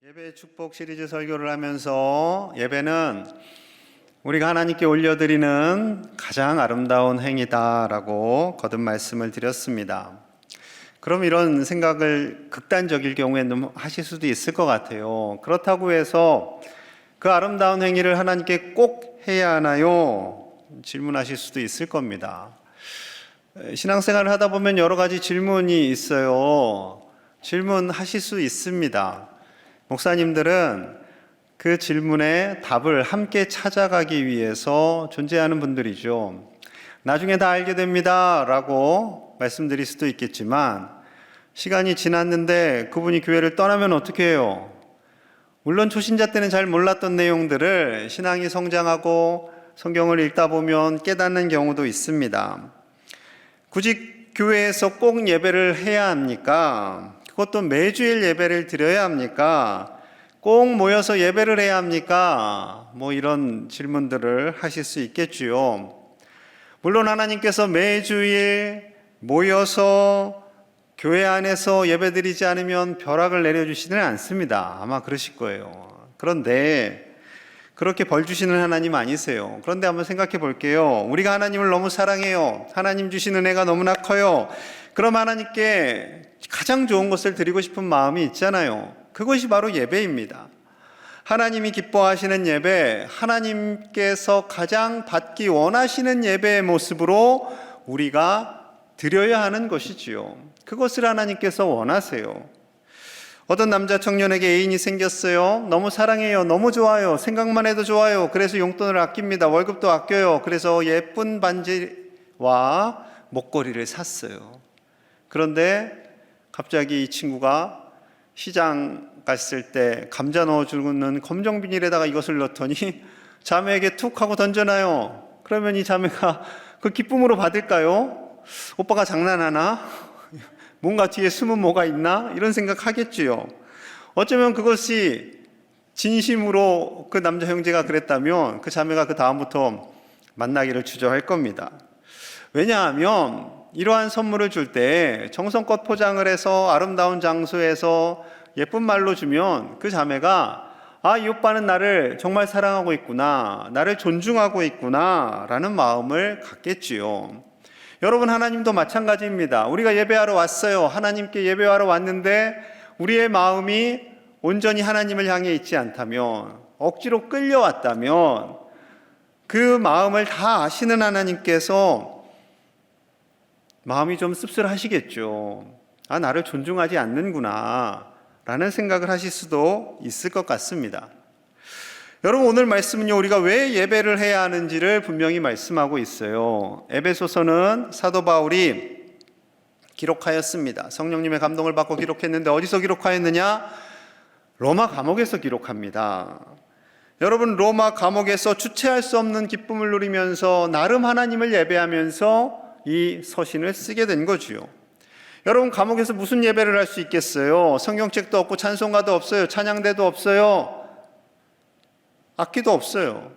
예배 축복 시리즈 설교를 하면서 예배는 우리가 하나님께 올려드리는 가장 아름다운 행위다라고 거듭 말씀을 드렸습니다. 그럼 이런 생각을 극단적일 경우에는 하실 수도 있을 것 같아요. 그렇다고 해서 그 아름다운 행위를 하나님께 꼭 해야 하나요? 질문하실 수도 있을 겁니다. 신앙생활을 하다 보면 여러 가지 질문이 있어요. 질문하실 수 있습니다. 목사님들은 그 질문에 답을 함께 찾아가기 위해서 존재하는 분들이죠. 나중에 다 알게 됩니다 라고 말씀드릴 수도 있겠지만, 시간이 지났는데 그분이 교회를 떠나면 어떻게 해요? 물론 초신자 때는 잘 몰랐던 내용들을 신앙이 성장하고 성경을 읽다 보면 깨닫는 경우도 있습니다. 굳이 교회에서 꼭 예배를 해야 합니까? 그것도 매주일 예배를 드려야 합니까? 꼭 모여서 예배를 해야 합니까? 이런 질문들을 하실 수 있겠지요. 물론 하나님께서 매주일 모여서 교회 안에서 예배드리지 않으면 벼락을 내려주시지는 않습니다. 아마 그러실 거예요. 그런데 그렇게 벌 주시는 하나님 아니세요. 그런데 한번 생각해 볼게요. 우리가 하나님을 너무 사랑해요. 하나님 주신 은혜가 너무나 커요. 그럼 하나님께 가장 좋은 것을 드리고 싶은 마음이 있잖아요. 그것이 바로 예배입니다. 하나님이 기뻐하시는 예배, 하나님께서 가장 받기 원하시는 예배의 모습으로 우리가 드려야 하는 것이지요. 그것을 하나님께서 원하세요. 어떤 남자 청년에게 애인이 생겼어요. 너무 사랑해요. 너무 좋아요. 생각만 해도 좋아요. 그래서 용돈을 아낍니다. 월급도 아껴요. 그래서 예쁜 반지와 목걸이를 샀어요. 그런데 갑자기 이 친구가 시장 갔을 때 감자 넣어주는 검정 비닐에다가 이것을 넣더니 자매에게 툭 하고 던져놔요. 그러면 이 자매가 그 기쁨으로 받을까요? 오빠가 장난하나? 뭔가 뒤에 숨은 뭐가 있나? 이런 생각 하겠지요. 어쩌면 그것이 진심으로 그 남자 형제가 그랬다면 그 자매가 그 다음부터 만나기를 주저할 겁니다. 왜냐하면 이러한 선물을 줄 때 정성껏 포장을 해서 아름다운 장소에서 예쁜 말로 주면 그 자매가 이 오빠는 나를 정말 사랑하고 있구나, 나를 존중하고 있구나 라는 마음을 갖겠지요. 여러분, 하나님도 마찬가지입니다. 우리가 예배하러 왔어요. 하나님께 예배하러 왔는데 우리의 마음이 온전히 하나님을 향해 있지 않다면, 억지로 끌려왔다면 그 마음을 다 아시는 하나님께서 마음이 좀 씁쓸하시겠죠. 나를 존중하지 않는구나 라는 생각을 하실 수도 있을 것 같습니다. 여러분, 오늘 말씀은요, 우리가 왜 예배를 해야 하는지를 분명히 말씀하고 있어요. 에베소서는 사도 바울이 기록하였습니다. 성령님의 감동을 받고 기록했는데 어디서 기록하였느냐? 로마 감옥에서 기록합니다. 여러분, 로마 감옥에서 주체할 수 없는 기쁨을 누리면서 나름 하나님을 예배하면서 이 서신을 쓰게 된 거지요. 여러분, 감옥에서 무슨 예배를 할 수 있겠어요? 성경책도 없고 찬송가도 없어요. 찬양대도 없어요. 악기도 없어요.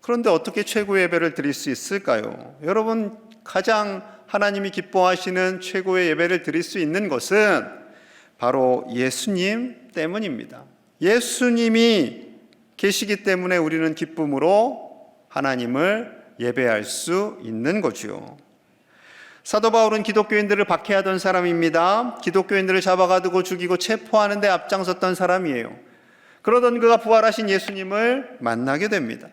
그런데 어떻게 최고의 예배를 드릴 수 있을까요? 여러분, 가장 하나님이 기뻐하시는 최고의 예배를 드릴 수 있는 것은 바로 예수님 때문입니다. 예수님이 계시기 때문에 우리는 기쁨으로 하나님을 예배할 수 있는 거죠. 사도 바울은 기독교인들을 박해하던 사람입니다. 기독교인들을 잡아가두고 죽이고 체포하는 데 앞장섰던 사람이에요. 그러던 그가 부활하신 예수님을 만나게 됩니다.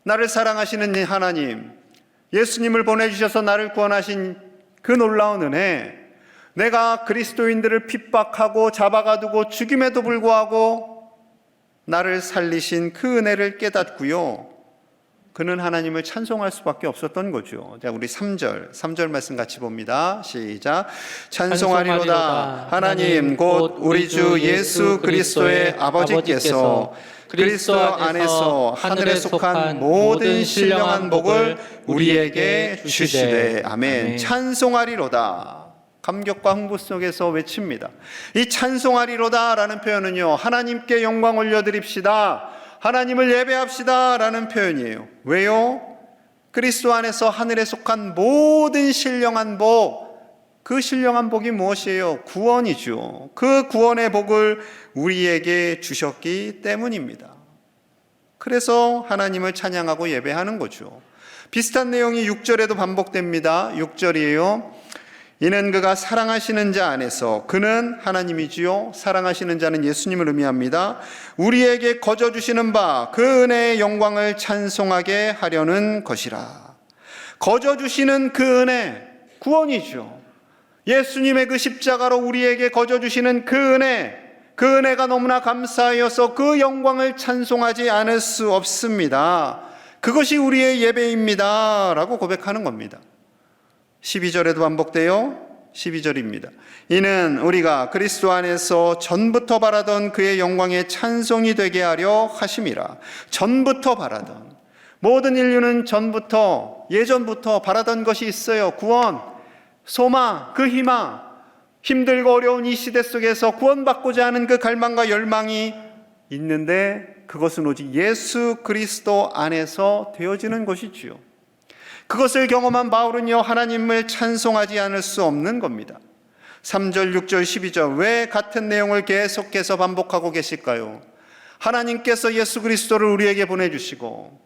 나를 사랑하시는 하나님, 예수님을 보내주셔서 나를 구원하신 그 놀라운 은혜, 내가 그리스도인들을 핍박하고 잡아가두고 죽임에도 불구하고 나를 살리신 그 은혜를 깨닫고요, 그는 하나님을 찬송할 수밖에 없었던 거죠. 자, 우리 3절 말씀 같이 봅니다. 시작. 찬송하리로다 하나님 곧 우리 주 예수 그리스도의 아버지께서 그리스도 안에서 하늘에 속한 모든 신령한 복을 우리에게 주시되. 아멘. 찬송하리로다. 감격과 흥부 속에서 외칩니다. 이 찬송하리로다 라는 표현은요, 하나님께 영광 올려드립시다, 하나님을 예배합시다 라는 표현이에요. 왜요? 그리스도 안에서 하늘에 속한 모든 신령한 복, 그 신령한 복이 무엇이에요? 구원이죠. 그 구원의 복을 우리에게 주셨기 때문입니다. 그래서 하나님을 찬양하고 예배하는 거죠. 비슷한 내용이 6절에도 반복됩니다. 6절이에요. 이는 그가 사랑하시는 자 안에서, 그는 하나님이지요, 사랑하시는 자는 예수님을 의미합니다, 우리에게 거저 주시는 바 그 은혜의 영광을 찬송하게 하려는 것이라. 거저 주시는 그 은혜, 구원이죠. 예수님의 그 십자가로 우리에게 거저 주시는 그 은혜, 그 은혜가 너무나 감사하여서 그 영광을 찬송하지 않을 수 없습니다. 그것이 우리의 예배입니다 라고 고백하는 겁니다. 12절에도 반복돼요. 12절입니다. 이는 우리가 그리스도 안에서 전부터 바라던 그의 영광의 찬송이 되게 하려 하심이라. 전부터 바라던, 모든 인류는 전부터, 예전부터 바라던 것이 있어요. 구원, 소망, 그 희망, 힘들고 어려운 이 시대 속에서 구원받고자 하는 그 갈망과 열망이 있는데, 그것은 오직 예수 그리스도 안에서 되어지는 것이지요. 그것을 경험한 바울은요, 하나님을 찬송하지 않을 수 없는 겁니다. 3절, 6절, 12절 왜 같은 내용을 계속해서 반복하고 계실까요? 하나님께서 예수 그리스도를 우리에게 보내주시고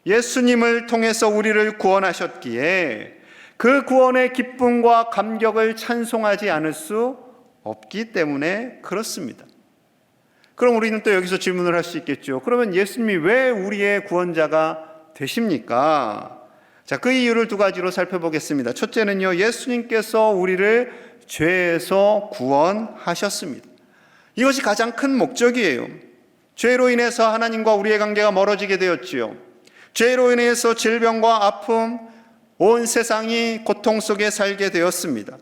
예수님을 통해서 우리를 구원하셨기에 그 구원의 기쁨과 감격을 찬송하지 않을 수 없기 때문에 그렇습니다. 그럼 우리는 또 여기서 질문을 할 수 있겠죠. 그러면 예수님이 왜 우리의 구원자가 되십니까? 자, 그 이유를 두 가지로 살펴보겠습니다. 첫째는요, 예수님께서 우리를 죄에서 구원하셨습니다. 이것이 가장 큰 목적이에요. 죄로 인해서 하나님과 우리의 관계가 멀어지게 되었지요. 죄로 인해서 질병과 아픔, 온 세상이 고통 속에 살게 되었습니다.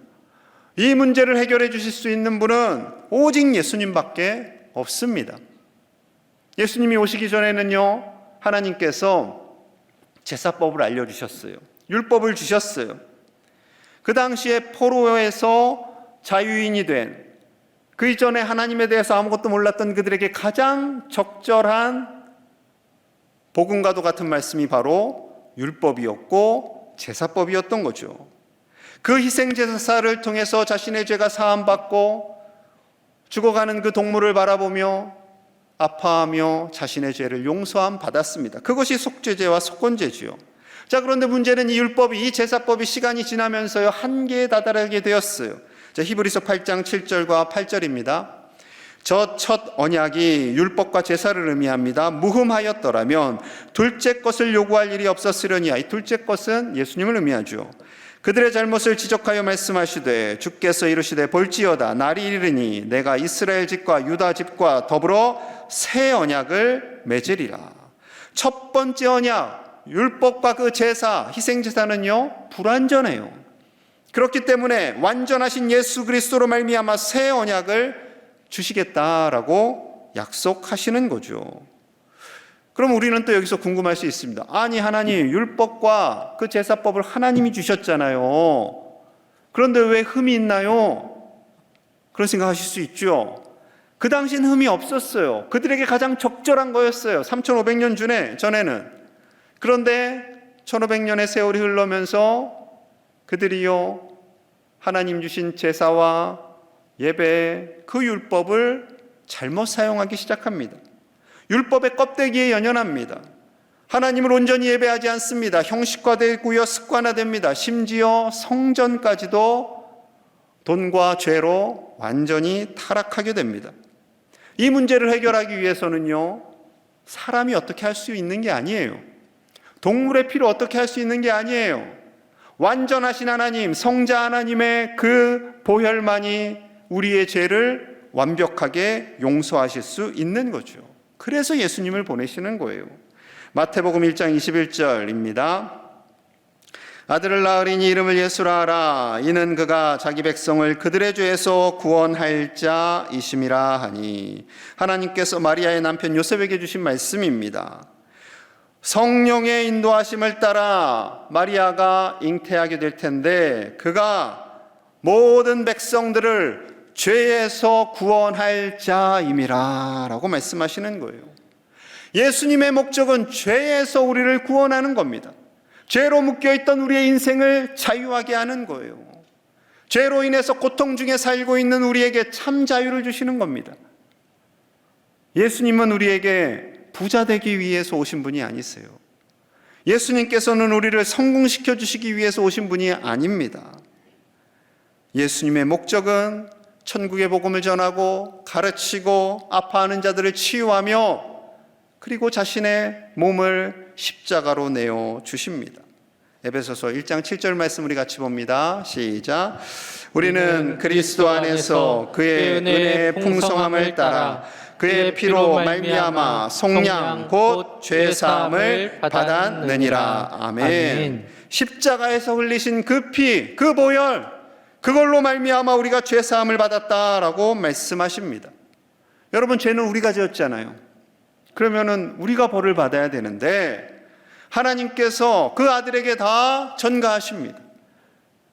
이 문제를 해결해 주실 수 있는 분은 오직 예수님밖에 없습니다. 예수님이 오시기 전에는요, 하나님께서 제사법을 알려주셨어요. 율법을 주셨어요. 그 당시에 포로에서 자유인이 된, 그 이전에 하나님에 대해서 아무것도 몰랐던 그들에게 가장 적절한 복음과도 같은 말씀이 바로 율법이었고 제사법이었던 거죠. 그 희생제사를 통해서 자신의 죄가 사함받고 죽어가는 그 동물을 바라보며 아파하며 자신의 죄를 용서함 받았습니다. 그것이 속죄제와 속건제지요. 자, 그런데 문제는 이 율법이, 이 제사법이 시간이 지나면서요, 한계에 다다르게 되었어요. 자, 히브리서 8장 7절과 8절입니다. 저 첫 언약이 율법과 제사를 의미합니다. 무흠하였더라면 둘째 것을 요구할 일이 없었으려니와. 이 둘째 것은 예수님을 의미하죠. 그들의 잘못을 지적하여 말씀하시되 주께서 이르시되 볼지어다 날이 이르니 내가 이스라엘 집과 유다 집과 더불어 새 언약을 맺으리라. 첫 번째 언약, 율법과 그 제사, 희생제사는요, 불완전해요. 그렇기 때문에 완전하신 예수 그리스도로 말미암아 새 언약을 주시겠다라고 약속하시는 거죠. 그럼 우리는 또 여기서 궁금할 수 있습니다. 아니, 하나님, 율법과 그 제사법을 하나님이 주셨잖아요. 그런데 왜 흠이 있나요? 그런 생각하실 수 있죠. 그 당시엔 흠이 없었어요. 그들에게 가장 적절한 거였어요. 3500년 전에는. 그런데 1500년의 세월이 흘러면서 그들이요, 하나님 주신 제사와 예배, 그 율법을 잘못 사용하기 시작합니다. 율법의 껍데기에 연연합니다. 하나님을 온전히 예배하지 않습니다. 형식화되고요, 습관화됩니다. 심지어 성전까지도 돈과 죄로 완전히 타락하게 됩니다. 이 문제를 해결하기 위해서는요, 사람이 어떻게 할 수 있는 게 아니에요. 동물의 피로 어떻게 할 수 있는 게 아니에요. 완전하신 하나님, 성자 하나님의 그 보혈만이 우리의 죄를 완벽하게 용서하실 수 있는 거죠. 그래서 예수님을 보내시는 거예요. 마태복음 1장 21절입니다. 아들을 낳으리니 이름을 예수라 하라. 이는 그가 자기 백성을 그들의 죄에서 구원할 자이심이라 하니. 하나님께서 마리아의 남편 요셉에게 주신 말씀입니다. 성령의 인도하심을 따라 마리아가 잉태하게 될 텐데, 그가 모든 백성들을 죄에서 구원할 자임이라 라고 말씀하시는 거예요. 예수님의 목적은 죄에서 우리를 구원하는 겁니다. 죄로 묶여있던 우리의 인생을 자유하게 하는 거예요. 죄로 인해서 고통 중에 살고 있는 우리에게 참 자유를 주시는 겁니다. 예수님은 우리에게 부자 되기 위해서 오신 분이 아니세요. 예수님께서는 우리를 성공시켜 주시기 위해서 오신 분이 아닙니다. 예수님의 목적은 천국의 복음을 전하고 가르치고 아파하는 자들을 치유하며 그리고 자신의 몸을 십자가로 내어 주십니다. 에베소서 1장 7절 말씀 우리 같이 봅니다. 시작. 우리는 그리스도 안에서 그의 은혜의 풍성함을 따라 그의 피로 말미암아 속량 곧 죄사함을 받았느니라. 아멘. 십자가에서 흘리신 그 피, 그 보혈, 그걸로 말미암아 우리가 죄사함을 받았다라고 말씀하십니다. 여러분, 죄는 우리가 지었잖아요. 그러면은 우리가 벌을 받아야 되는데 하나님께서 그 아들에게 다 전가하십니다.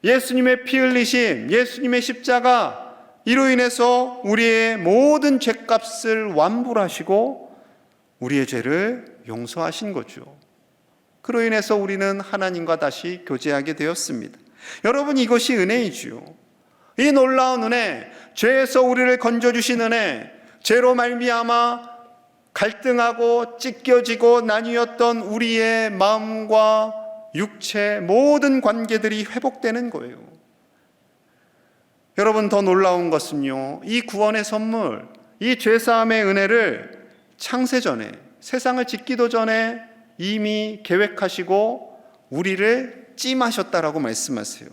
예수님의 피 흘리심, 예수님의 십자가, 이로 인해서 우리의 모든 죄값을 완불하시고 우리의 죄를 용서하신 거죠. 그로 인해서 우리는 하나님과 다시 교제하게 되었습니다. 여러분, 이것이 은혜이지요. 이 놀라운 은혜, 죄에서 우리를 건져주신 은혜, 죄로 말미암아 갈등하고 찢겨지고 나뉘었던 우리의 마음과 육체 모든 관계들이 회복되는 거예요. 여러분, 더 놀라운 것은요, 이 구원의 선물, 이 죄사함의 은혜를 창세전에, 세상을 짓기도 전에 이미 계획하시고 우리를 찜하셨다라고 말씀하세요.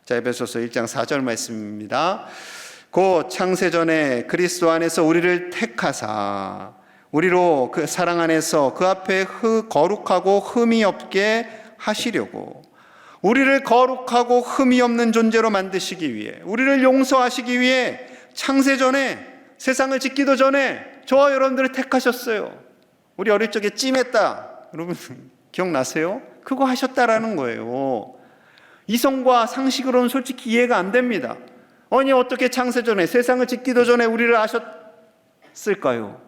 자, 에베소서 1장 4절 말씀입니다. 곧 창세전에 그리스도 안에서 우리를 택하사 우리로 그 사랑 안에서 그 앞에 거룩하고 흠이 없게 하시려고, 우리를 거룩하고 흠이 없는 존재로 만드시기 위해, 우리를 용서하시기 위해 창세전에, 세상을 짓기도 전에 저와 여러분들을 택하셨어요. 우리 어릴 적에 찜했다, 여러분 기억나세요? 그거 하셨다라는 거예요. 이성과 상식으로는 솔직히 이해가 안 됩니다. 아니, 어떻게 창세전에, 세상을 짓기도 전에 우리를 아셨을까요?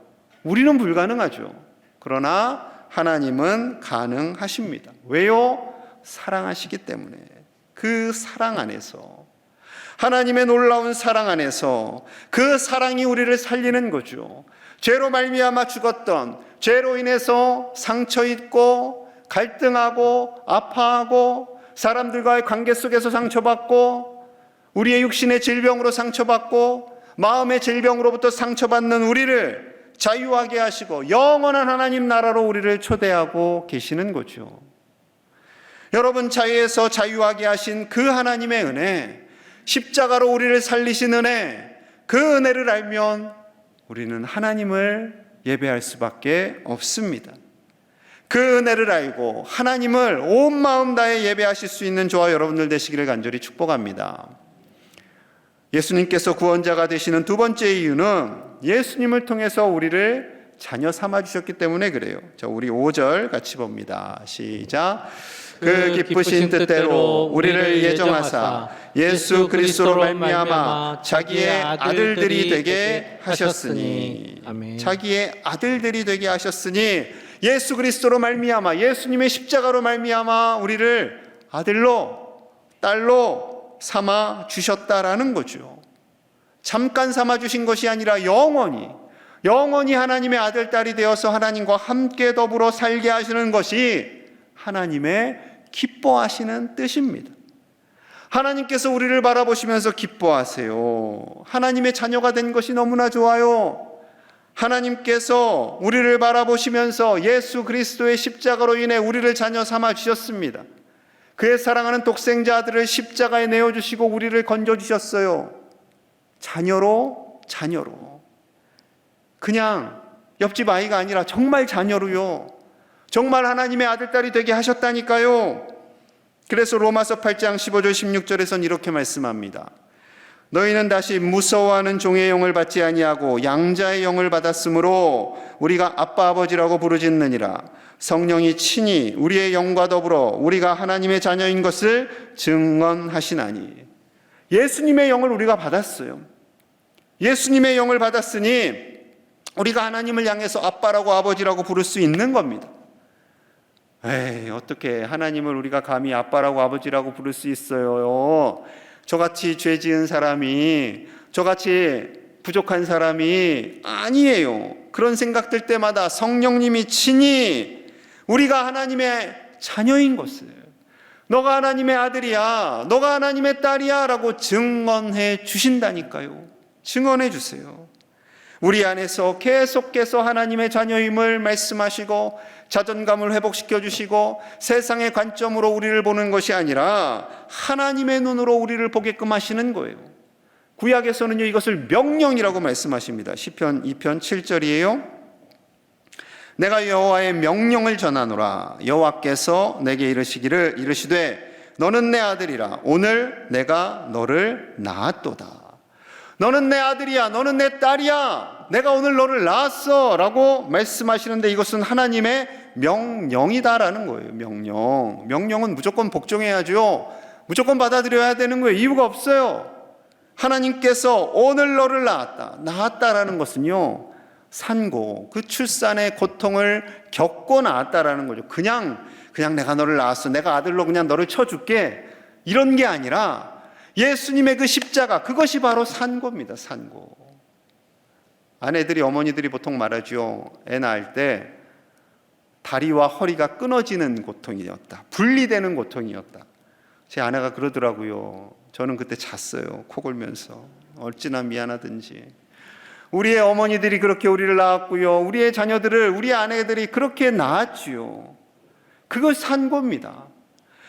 우리는 불가능하죠. 그러나 하나님은 가능하십니다. 왜요? 사랑하시기 때문에. 그 사랑 안에서, 하나님의 놀라운 사랑 안에서 그 사랑이 우리를 살리는 거죠. 죄로 말미암아 죽었던, 죄로 인해서 상처 입고 갈등하고 아파하고 사람들과의 관계 속에서 상처받고 우리의 육신의 질병으로 상처받고 마음의 질병으로부터 상처받는 우리를 자유하게 하시고 영원한 하나님 나라로 우리를 초대하고 계시는 거죠. 여러분, 자유에서 자유하게 하신 그 하나님의 은혜, 십자가로 우리를 살리신 은혜, 그 은혜를 알면 우리는 하나님을 예배할 수밖에 없습니다. 그 은혜를 알고 하나님을 온 마음 다해 예배하실 수 있는 저와 여러분들 되시기를 간절히 축복합니다. 예수님께서 구원자가 되시는 두 번째 이유는 예수님을 통해서 우리를 자녀 삼아 주셨기 때문에 그래요. 자, 우리 5절 같이 봅니다. 시작. 그 기쁘신 뜻대로 우리를 예정하사 예수 그리스도로 말미암아 자기의 아들들이 되게 하셨으니. 아멘. 자기의 아들들이 되게 하셨으니, 예수 그리스도로 말미암아, 예수님의 십자가로 말미암아 우리를 아들로, 딸로 삼아 주셨다라는 거죠. 잠깐 삼아 주신 것이 아니라 영원히 하나님의 아들, 딸이 되어서 하나님과 함께 더불어 살게 하시는 것이 하나님의 기뻐하시는 뜻입니다. 하나님께서 우리를 바라보시면서 기뻐하세요. 하나님의 자녀가 된 것이 너무나 좋아요. 하나님께서 우리를 바라보시면서 예수 그리스도의 십자가로 인해 우리를 자녀 삼아 주셨습니다. 그의 사랑하는 독생자 아들을 십자가에 내어주시고 우리를 건져주셨어요. 자녀로. 그냥 옆집 아이가 아니라 정말 자녀로요. 정말 하나님의 아들, 딸이 되게 하셨다니까요. 그래서 로마서 8장 15절 16절에선 이렇게 말씀합니다. 너희는 다시 무서워하는 종의 영을 받지 아니하고 양자의 영을 받았으므로 우리가 아빠 아버지라고 부르짖느니라. 성령이 친히 우리의 영과 더불어 우리가 하나님의 자녀인 것을 증언하시나니. 예수님의 영을 우리가 받았어요. 예수님의 영을 받았으니 우리가 하나님을 향해서 아빠라고 아버지라고 부를 수 있는 겁니다. 어떻게 하나님을 우리가 감히 아빠라고 아버지라고 부를 수 있어요? 저같이 죄 지은 사람이, 저같이 부족한 사람이 아니에요. 그런 생각들 때마다 성령님이 친히 우리가 하나님의 자녀인 것을, 너가 하나님의 아들이야, 너가 하나님의 딸이야 라고 증언해 주신다니까요. 증언해 주세요. 우리 안에서 계속해서 하나님의 자녀임을 말씀하시고 자존감을 회복시켜 주시고 세상의 관점으로 우리를 보는 것이 아니라 하나님의 눈으로 우리를 보게끔 하시는 거예요. 구약에서는요, 이것을 명령이라고 말씀하십니다. 시편 2편 7절이에요. 내가 여호와의 명령을 전하노라. 여호와께서 내게 이르시되 너는 내 아들이라. 오늘 내가 너를 낳았도다. 너는 내 아들이야, 너는 내 딸이야, 내가 오늘 너를 낳았어 라고 말씀하시는데, 이것은 하나님의 명령이다라는 거예요. 명령은 무조건 복종해야죠. 무조건 받아들여야 되는 거예요. 이유가 없어요. 하나님께서 오늘 너를 낳았다라는 것은요, 산고, 그 출산의 고통을 겪고 낳았다라는 거죠. 그냥 내가 너를 낳았어, 내가 아들로 그냥 너를 쳐줄게, 이런 게 아니라 예수님의 그 십자가, 그것이 바로 산고입니다. 산고. 아내들이, 어머니들이 보통 말하죠. 애 낳을 때 다리와 허리가 끊어지는 고통이었다, 분리되는 고통이었다. 제 아내가 그러더라고요. 저는 그때 잤어요. 코 골면서. 어찌나 미안하든지. 우리의 어머니들이 그렇게 우리를 낳았고요, 우리의 자녀들을, 우리 아내들이 그렇게 낳았지요. 그거 산고입니다.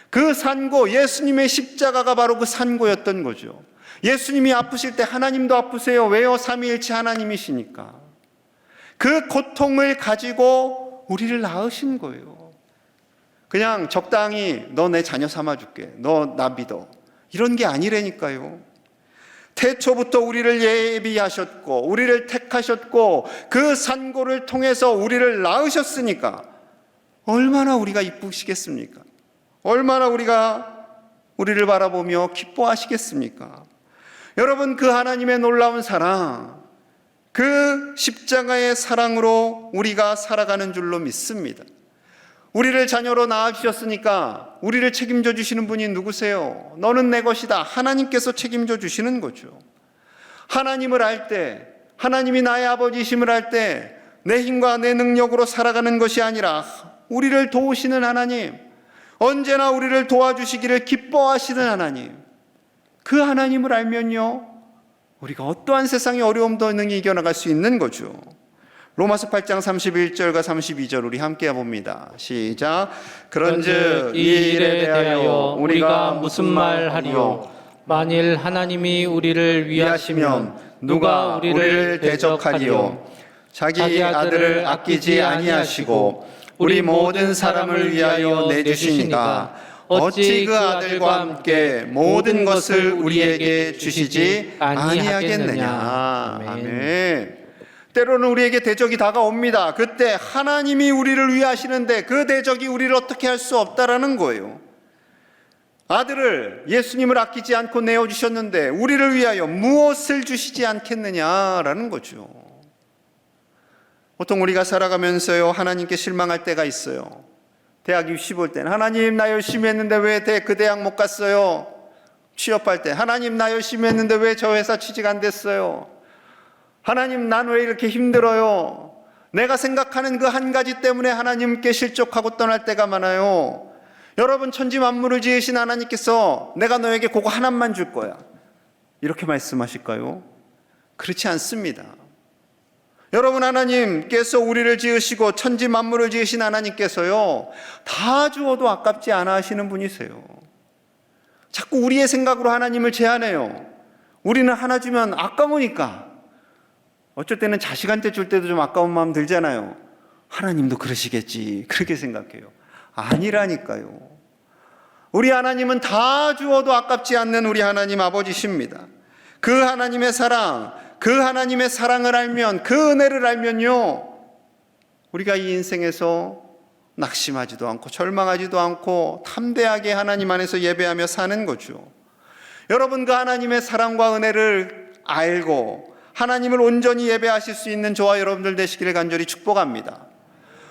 그 산고, 예수님의 십자가가 바로 그 산고였던 거죠. 예수님이 아프실 때 하나님도 아프세요. 왜요? 삼위일체 하나님이시니까. 그 고통을 가지고 우리를 낳으신 거예요. 그냥 적당히 너 내 자녀 삼아줄게, 너 나 믿어, 이런 게 아니라니까요. 태초부터 우리를 예비하셨고 우리를 택하셨고 그 산고를 통해서 우리를 낳으셨으니까 얼마나 우리가 이쁘시겠습니까? 얼마나 우리를 바라보며 기뻐하시겠습니까? 여러분, 그 하나님의 놀라운 사랑, 그 십자가의 사랑으로 우리가 살아가는 줄로 믿습니다. 우리를 자녀로 낳아주셨으니까 우리를 책임져 주시는 분이 누구세요? 너는 내 것이다. 하나님께서 책임져 주시는 거죠. 하나님을 알 때, 하나님이 나의 아버지심을 알 때 내 힘과 내 능력으로 살아가는 것이 아니라 우리를 도우시는 하나님, 언제나 우리를 도와주시기를 기뻐하시는 하나님, 그 하나님을 알면요, 우리가 어떠한 세상의 어려움도 능히 이겨나갈 수 있는 거죠. 로마서 8장 31절과 32절 우리 함께 해봅니다. 시작. 그런즉 이 일에 대하여 우리가 무슨 말 하리요? 만일 하나님이 우리를 위하시면 누가 우리를 대적하리요? 자기 아들을 아끼지 아니하시고 우리 모든 사람을 위하여 내주시니가 어찌 그 아들과 함께 모든 것을 우리에게 주시지 아니하겠느냐. 아멘. 때로는 우리에게 대적이 다가옵니다. 그때 하나님이 우리를 위하시는데 그 대적이 우리를 어떻게 할 수 없다라는 거예요. 아들을, 예수님을 아끼지 않고 내어주셨는데 우리를 위하여 무엇을 주시지 않겠느냐라는 거죠. 보통 우리가 살아가면서요, 하나님께 실망할 때가 있어요. 대학 입시 볼 때는 하나님 나 열심히 했는데 왜 그 대학 못 갔어요? 취업할 때 하나님 나 열심히 했는데 왜 저 회사 취직 안 됐어요? 하나님 난 왜 이렇게 힘들어요? 내가 생각하는 그 한 가지 때문에 하나님께 실족하고 떠날 때가 많아요. 여러분, 천지 만물을 지으신 하나님께서 내가 너에게 그거 하나만 줄 거야, 이렇게 말씀하실까요? 그렇지 않습니다. 여러분, 하나님께서 우리를 지으시고 천지 만물을 지으신 하나님께서요, 다 주어도 아깝지 않아 하시는 분이세요. 자꾸 우리의 생각으로 하나님을 제한해요. 우리는 하나 주면 아까우니까, 어쩔 때는 자식한테 줄 때도 좀 아까운 마음 들잖아요. 하나님도 그러시겠지, 그렇게 생각해요. 아니라니까요. 우리 하나님은 다 주어도 아깝지 않는 우리 하나님 아버지십니다. 그 하나님의 사랑, 그 하나님의 사랑을 알면, 그 은혜를 알면요, 우리가 이 인생에서 낙심하지도 않고 절망하지도 않고 담대하게 하나님 안에서 예배하며 사는 거죠. 여러분, 그 하나님의 사랑과 은혜를 알고 하나님을 온전히 예배하실 수 있는 저와 여러분들 되시기를 간절히 축복합니다.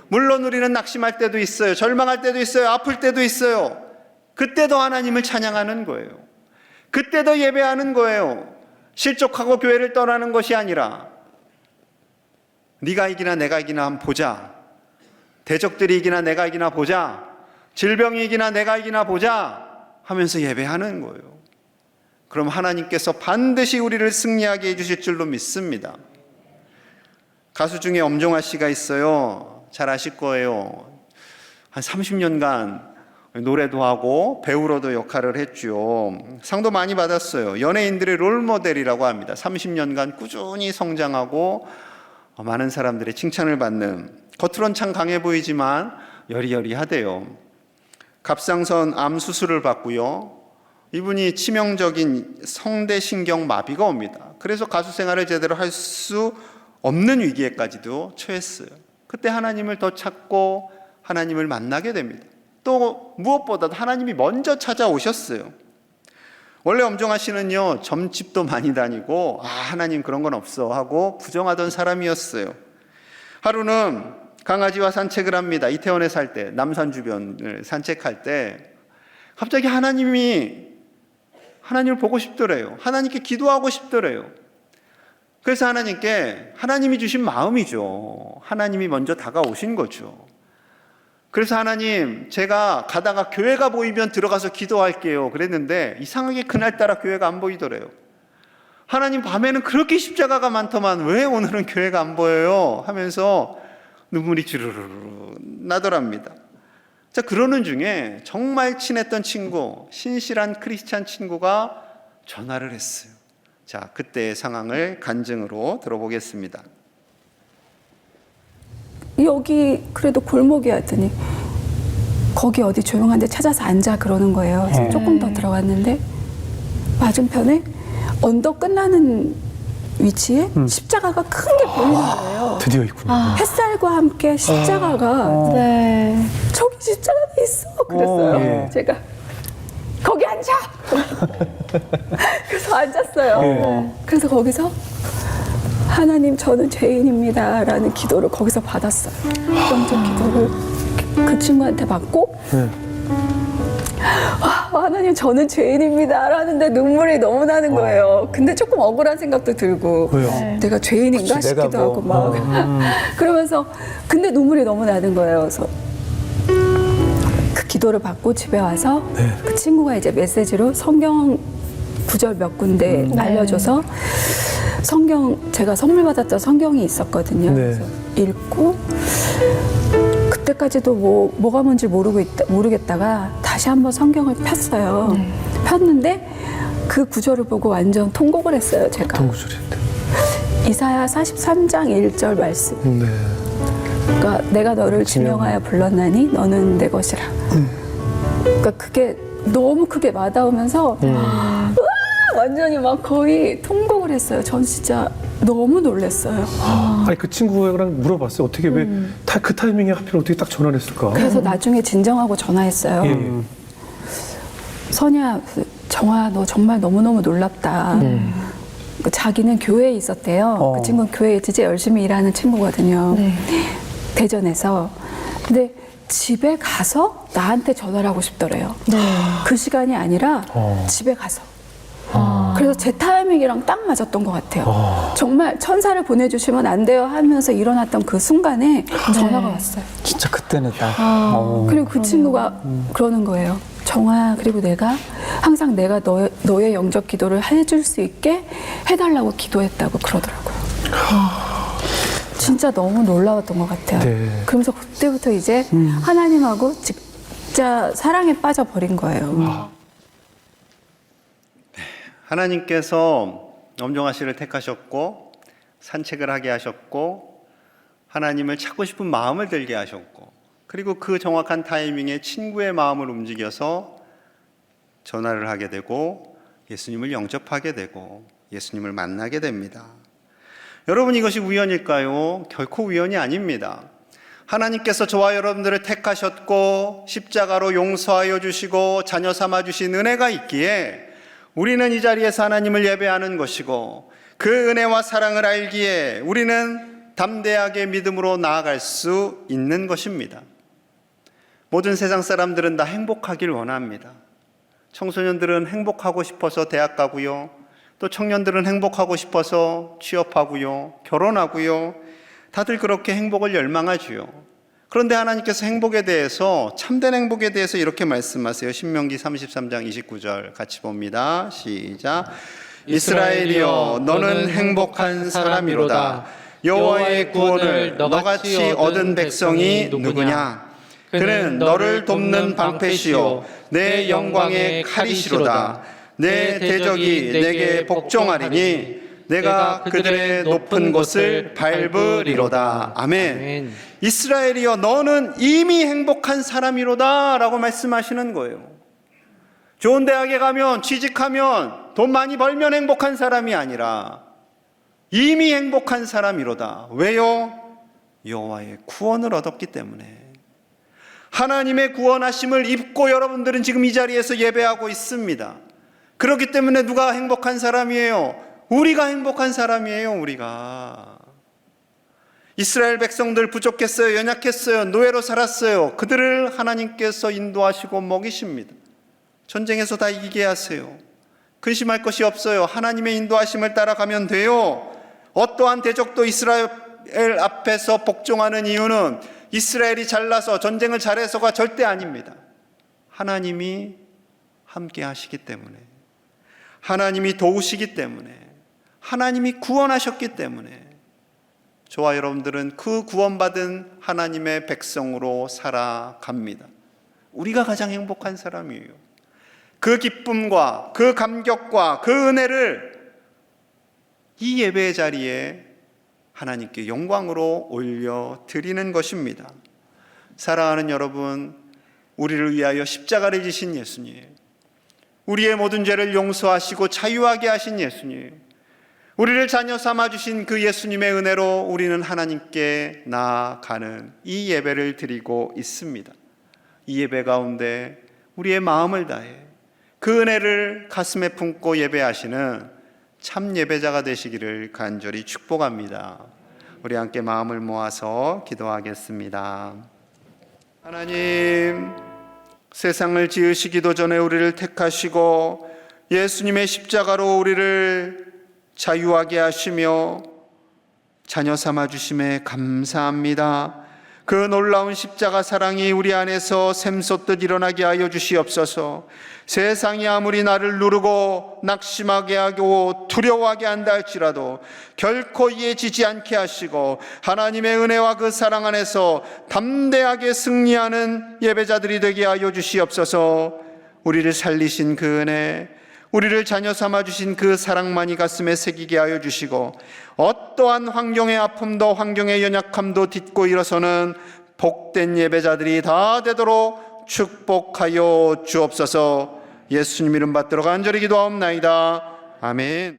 물론 우리는 낙심할 때도 있어요. 절망할 때도 있어요. 아플 때도 있어요. 그때도 하나님을 찬양하는 거예요. 그때도 예배하는 거예요. 실족하고 교회를 떠나는 것이 아니라 네가 이기나 내가 이기나 한번 보자. 대적들이 이기나 내가 이기나 보자. 질병이 이기나 내가 이기나 보자 하면서 예배하는 거예요. 그럼 하나님께서 반드시 우리를 승리하게 해주실 줄로 믿습니다. 가수 중에 엄종아 씨가 있어요. 잘 아실 거예요. 한 30년간 노래도 하고 배우로도 역할을 했죠. 상도 많이 받았어요. 연예인들의 롤모델이라고 합니다. 30년간 꾸준히 성장하고 많은 사람들의 칭찬을 받는, 겉으론 참 강해 보이지만 여리여리하대요. 갑상선 암 수술을 받고요. 이분이 치명적인 성대신경 마비가 옵니다. 그래서 가수 생활을 제대로 할 수 없는 위기에까지도 처했어요. 그때 하나님을 더 찾고 하나님을 만나게 됩니다. 또 무엇보다도 하나님이 먼저 찾아오셨어요. 원래 엄종아 씨는요, 점집도 많이 다니고 하나님 그런 건 없어 하고 부정하던 사람이었어요. 하루는 강아지와 산책을 합니다. 이태원에 살 때, 남산 주변을 산책할 때 갑자기 하나님을 보고 싶더래요. 하나님께 기도하고 싶더래요. 그래서 하나님이 주신 마음이죠. 하나님이 먼저 다가오신 거죠. 그래서 하나님, 제가 가다가 교회가 보이면 들어가서 기도할게요 그랬는데 이상하게 그날따라 교회가 안 보이더래요. 하나님, 밤에는 그렇게 십자가가 많더만 왜 오늘은 교회가 안 보여요? 하면서 눈물이 주르르르 나더랍니다. 자, 그러는 중에 정말 친했던 친구, 신실한 크리스찬 친구가 전화를 했어요. 자, 그때의 상황을 간증으로 들어보겠습니다. 여기 그래도 골목이야 했더니 거기 어디 조용한 데 찾아서 앉아 그러는 거예요. 그래서 조금 더 들어갔는데 맞은편에 언덕 끝나는 위치에 십자가가 큰 게 보이는 거예요. 드디어 있구나. 햇살과 함께 십자가가 저기 십자가가 있어 그랬어요. 제가 거기 앉아. 그래서 앉았어요. 그래서 거기서 하나님, 저는 죄인입니다 라는 기도를 거기서 받았어요. 영적 기도를 그 친구한테 받고 하나님, 저는 죄인입니다 라는데 눈물이 너무 나는 거예요. 근데 조금 억울한 생각도 들고 왜요? 내가 죄인인가 그치, 싶기도 내가 하고 막 그러면서 근데 눈물이 너무 나는 거예요. 그래서 그 기도를 받고 집에 와서 그 친구가 이제 메시지로 성경 구절 몇 군데 알려줘서 제가 선물 받았던 성경이 있었거든요. 네. 그래서 읽고 그때까지도 뭐가 뭔지 모르겠다가 다시 한번 성경을 폈어요. 폈는데 그 구절을 보고 완전 통곡을 했어요, 제가. 어떤 구절인데? 이사야 43장 1절 말씀. 네. 그러니까 내가 너를 지명하여 불렀나니 너는 내 것이라. 그러니까 그게 너무 크게 와닿으면서 완전히 막 거의 통곡을 했어요. 전 진짜 너무 놀랐어요. 아니 그 친구랑 물어봤어요. 어떻게 왜 그 타이밍에 하필 어떻게 딱 전화를 했을까? 그래서 나중에 진정하고 전화했어요. 선야, 정아, 너 정말 너무너무 놀랍다. 자기는 교회에 있었대요. 그 친구는 교회에 진짜 열심히 일하는 친구거든요. 대전에서. 근데 집에 가서 나한테 전화를 하고 싶더래요. 그 시간이 아니라 집에 가서. 그래서 제 타이밍이랑 딱 맞았던 것 같아요. 정말 천사를 보내주시면 안 돼요 하면서 일어났던 그 순간에 전화가 왔어요. 진짜 그때는 딱. 그리고 그 친구가 그러는 거예요. 정아, 그리고 내가 항상 내가 너의 영적 기도를 해줄 수 있게 해달라고 기도했다고 그러더라고요. 진짜 너무 놀라웠던 것 같아요. 네. 그러면서 그때부터 이제 하나님하고 진짜 사랑에 빠져버린 거예요. 하나님께서 엄종아 씨를 택하셨고 산책을 하게 하셨고 하나님을 찾고 싶은 마음을 들게 하셨고 그리고 그 정확한 타이밍에 친구의 마음을 움직여서 전화를 하게 되고 예수님을 영접하게 되고 예수님을 만나게 됩니다. 여러분, 이것이 우연일까요? 결코 우연이 아닙니다. 하나님께서 저와 여러분들을 택하셨고 십자가로 용서하여 주시고 자녀 삼아 주신 은혜가 있기에 우리는 이 자리에서 하나님을 예배하는 것이고 그 은혜와 사랑을 알기에 우리는 담대하게 믿음으로 나아갈 수 있는 것입니다. 모든 세상 사람들은 다 행복하길 원합니다. 청소년들은 행복하고 싶어서 대학 가고요. 또 청년들은 행복하고 싶어서 취업하고요. 결혼하고요. 다들 그렇게 행복을 열망하지요. 그런데 하나님께서 행복에 대해서, 참된 행복에 대해서 이렇게 말씀하세요. 신명기 33장 29절 같이 봅니다. 시작. 이스라엘이여 너는 행복한 사람이로다. 여호와의 구원을 너같이 얻은 백성이 누구냐? 그는 너를 돕는 방패시요 내 영광의 칼이시로다. 내 대적이 내게 복종하리니 내가 그들의 높은 곳을 밟으리로다. 아멘. 이스라엘이여 너는 이미 행복한 사람이로다 라고 말씀하시는 거예요. 좋은 대학에 가면, 취직하면, 돈 많이 벌면 행복한 사람이 아니라 이미 행복한 사람이로다. 왜요? 여호와의 구원을 얻었기 때문에. 하나님의 구원하심을 입고 여러분들은 지금 이 자리에서 예배하고 있습니다. 그렇기 때문에 누가 행복한 사람이에요? 우리가 행복한 사람이에요. 우리가. 이스라엘 백성들 부족했어요. 연약했어요. 노예로 살았어요. 그들을 하나님께서 인도하시고 먹이십니다. 전쟁에서 다 이기게 하세요. 근심할 것이 없어요. 하나님의 인도하심을 따라가면 돼요. 어떠한 대적도 이스라엘 앞에서 복종하는 이유는 이스라엘이 잘나서 전쟁을 잘해서가 절대 아닙니다. 하나님이 함께 하시기 때문에, 하나님이 도우시기 때문에, 하나님이 구원하셨기 때문에 저와 여러분들은 그 구원받은 하나님의 백성으로 살아갑니다. 우리가 가장 행복한 사람이에요. 그 기쁨과 그 감격과 그 은혜를 이 예배의 자리에 하나님께 영광으로 올려드리는 것입니다. 사랑하는 여러분, 우리를 위하여 십자가를 지신 예수님, 우리의 모든 죄를 용서하시고 자유하게 하신 예수님, 우리를 자녀 삼아주신 그 예수님의 은혜로 우리는 하나님께 나아가는 이 예배를 드리고 있습니다. 이 예배 가운데 우리의 마음을 다해 그 은혜를 가슴에 품고 예배하시는 참 예배자가 되시기를 간절히 축복합니다. 우리 함께 마음을 모아서 기도하겠습니다. 하나님, 세상을 지으시기도 전에 우리를 택하시고 예수님의 십자가로 우리를 자유하게 하시며 자녀 삼아 주심에 감사합니다. 그 놀라운 십자가 사랑이 우리 안에서 샘솟듯 일어나게 하여 주시옵소서. 세상이 아무리 나를 누르고 낙심하게 하고 두려워하게 한다 할지라도 결코 이해지지 않게 하시고 하나님의 은혜와 그 사랑 안에서 담대하게 승리하는 예배자들이 되게 하여 주시옵소서. 우리를 살리신 그 은혜, 우리를 자녀 삼아주신 그 사랑만이 가슴에 새기게 하여 주시고 어떠한 환경의 아픔도 환경의 연약함도 딛고 일어서는 복된 예배자들이 다 되도록 축복하여 주옵소서. 예수님 이름 받들어 간절히 기도하옵나이다. 아멘.